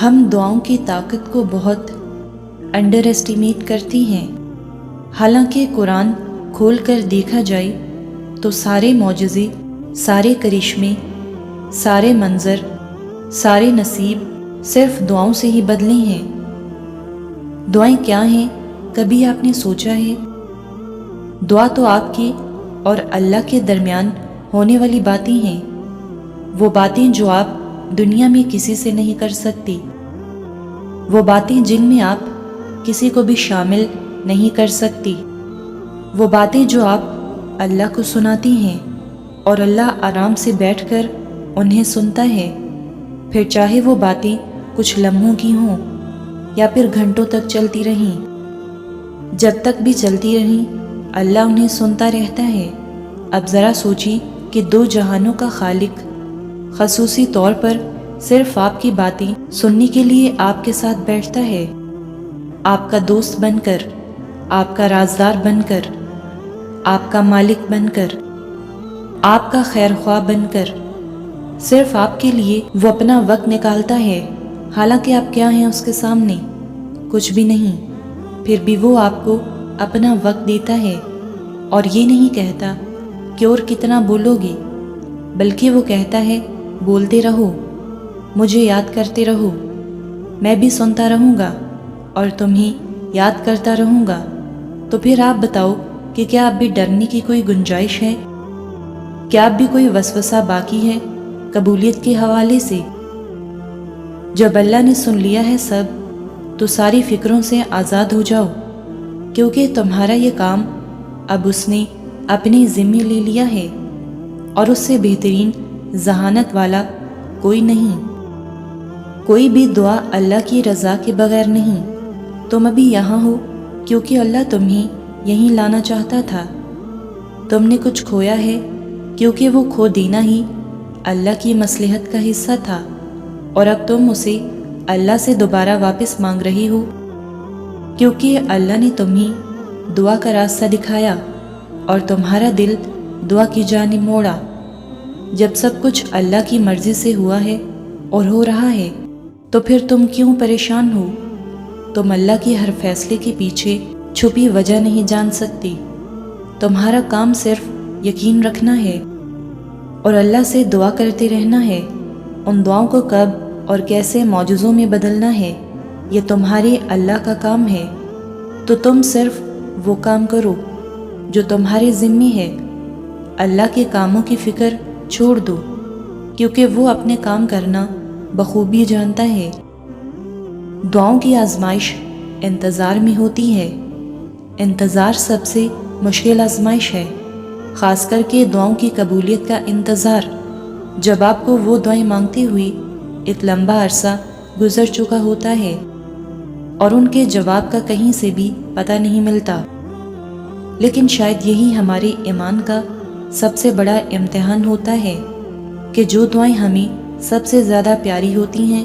ہم دعاؤں کی طاقت کو بہت انڈر ایسٹیمیٹ کرتی ہیں، حالانکہ قرآن کھول کر دیکھا جائے تو سارے معجزے، سارے کرشمے، سارے منظر، سارے نصیب صرف دعاؤں سے ہی بدلے ہیں۔ دعائیں کیا ہیں، کبھی آپ نے سوچا ہے؟ دعا تو آپ کے اور اللہ کے درمیان ہونے والی باتیں ہیں، وہ باتیں جو آپ دنیا میں کسی سے نہیں کر سکتی، وہ باتیں جن میں آپ کسی کو بھی شامل نہیں کر سکتی، وہ باتیں جو آپ اللہ کو سناتی ہیں اور اللہ آرام سے بیٹھ کر انہیں سنتا ہے، پھر چاہے وہ باتیں کچھ لمحوں کی ہوں یا پھر گھنٹوں تک چلتی رہیں، جب تک بھی چلتی رہیں اللہ انہیں سنتا رہتا ہے۔ اب ذرا سوچیں کہ دو جہانوں کا خالق خصوصی طور پر صرف آپ کی باتیں سننے کے لیے آپ کے ساتھ بیٹھتا ہے، آپ کا دوست بن کر، آپ کا رازدار بن کر، آپ کا مالک بن کر، آپ کا خیر خواہ بن کر، صرف آپ کے لیے وہ اپنا وقت نکالتا ہے، حالانکہ آپ کیا ہیں اس کے سامنے؟ کچھ بھی نہیں، پھر بھی وہ آپ کو اپنا وقت دیتا ہے، اور یہ نہیں کہتا کہ اور کتنا بولو گے، بلکہ وہ کہتا ہے بولتے رہو، مجھے یاد کرتے رہو، میں بھی سنتا رہوں گا اور تمہیں یاد کرتا رہوں گا۔ تو پھر آپ بتاؤ کہ کیا اب بھی ڈرنے کی کوئی گنجائش ہے؟ کیا اب بھی کوئی وسوسہ باقی ہے قبولیت کے حوالے سے؟ جب اللہ نے سن لیا ہے سب، تو ساری فکروں سے آزاد ہو جاؤ، کیونکہ تمہارا یہ کام اب اس نے اپنے ذمے لے لیا ہے، اور اس سے بہترین ذہانت والا کوئی نہیں۔ کوئی بھی دعا اللہ کی رضا کے بغیر نہیں۔ تم ابھی یہاں ہو کیونکہ اللہ تمہیں یہیں لانا چاہتا تھا۔ تم نے کچھ کھویا ہے کیونکہ وہ کھو دینا ہی اللہ کی مصلحت کا حصہ تھا، اور اب تم اسے اللہ سے دوبارہ واپس مانگ رہی ہو، کیونکہ اللہ نے تمہیں دعا کا راستہ دکھایا اور تمہارا دل دعا کی جانب موڑا۔ جب سب کچھ اللہ کی مرضی سے ہوا ہے اور ہو رہا ہے، تو پھر تم کیوں پریشان ہو؟ تم اللہ کے ہر فیصلے کے پیچھے چھپی وجہ نہیں جان سکتی۔ تمہارا کام صرف یقین رکھنا ہے اور اللہ سے دعا کرتے رہنا ہے۔ ان دعاؤں کو کب اور کیسے معجزوں میں بدلنا ہے، یہ تمہارے اللہ کا کام ہے۔ تو تم صرف وہ کام کرو جو تمہارے ذمے ہے، اللہ کے کاموں کی فکر چھوڑ دو، کیونکہ وہ اپنے کام کرنا بخوبی جانتا ہے۔ دعاؤں کی آزمائش انتظار میں ہوتی ہے۔ انتظار سب سے مشکل آزمائش ہے، خاص کر کے دعاؤں کی قبولیت کا انتظار، جب آپ کو وہ دعائیں مانگتے ہوئے ایک لمبا عرصہ گزر چکا ہوتا ہے اور ان کے جواب کا کہیں سے بھی پتہ نہیں ملتا۔ لیکن شاید یہی ہمارے ایمان کا سب سے بڑا امتحان ہوتا ہے کہ جو دعائیں ہمیں سب سے زیادہ پیاری ہوتی ہیں،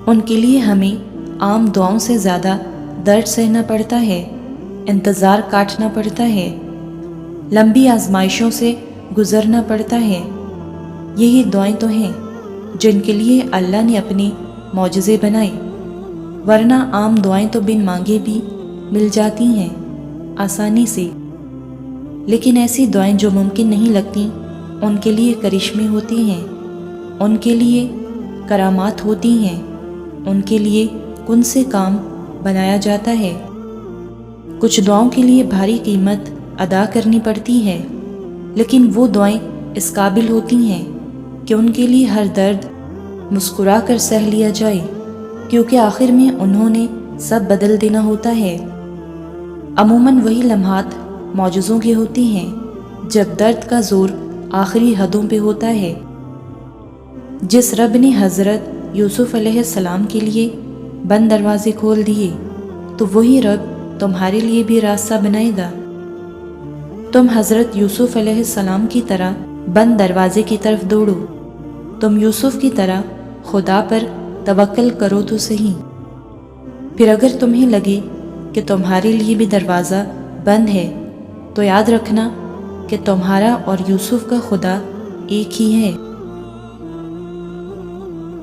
ان کے لیے ہمیں عام دعاؤں سے زیادہ درد سہنا پڑتا ہے، انتظار کاٹنا پڑتا ہے، لمبی آزمائشوں سے گزرنا پڑتا ہے۔ یہی دعائیں تو ہیں جن کے لیے اللہ نے اپنے معجزے بنائے، ورنہ عام دعائیں تو بن مانگے بھی مل جاتی ہیں آسانی سے۔ لیکن ایسی دعائیں جو ممکن نہیں لگتی، ان کے لیے کرشمے ہوتے ہیں، ان کے لیے کرامات ہوتی ہیں، ان کے لیے کن سے کام بنایا جاتا ہے۔ کچھ دعاؤں کے لیے بھاری قیمت ادا کرنی پڑتی ہے، لیکن وہ دعائیں اس قابل ہوتی ہیں کہ ان کے لیے ہر درد مسکرا کر سہ لیا جائے، کیونکہ آخر میں انہوں نے سب بدل دینا ہوتا ہے۔ عموماً وہی لمحات معجزوں کے ہوتے ہیں جب درد کا زور آخری حدوں پہ ہوتا ہے۔ جس رب نے حضرت یوسف علیہ السلام کے لیے بند دروازے کھول دیے، تو وہی رب تمہارے لیے بھی راستہ بنائے گا۔ تم حضرت یوسف علیہ السلام کی طرح بند دروازے کی طرف دوڑو، تم یوسف کی طرح خدا پر توکل کرو تو صحیح۔ پھر اگر تمہیں لگے کہ تمہارے لیے بھی دروازہ بند ہے، تو یاد رکھنا کہ تمہارا اور یوسف کا خدا ایک ہی ہے۔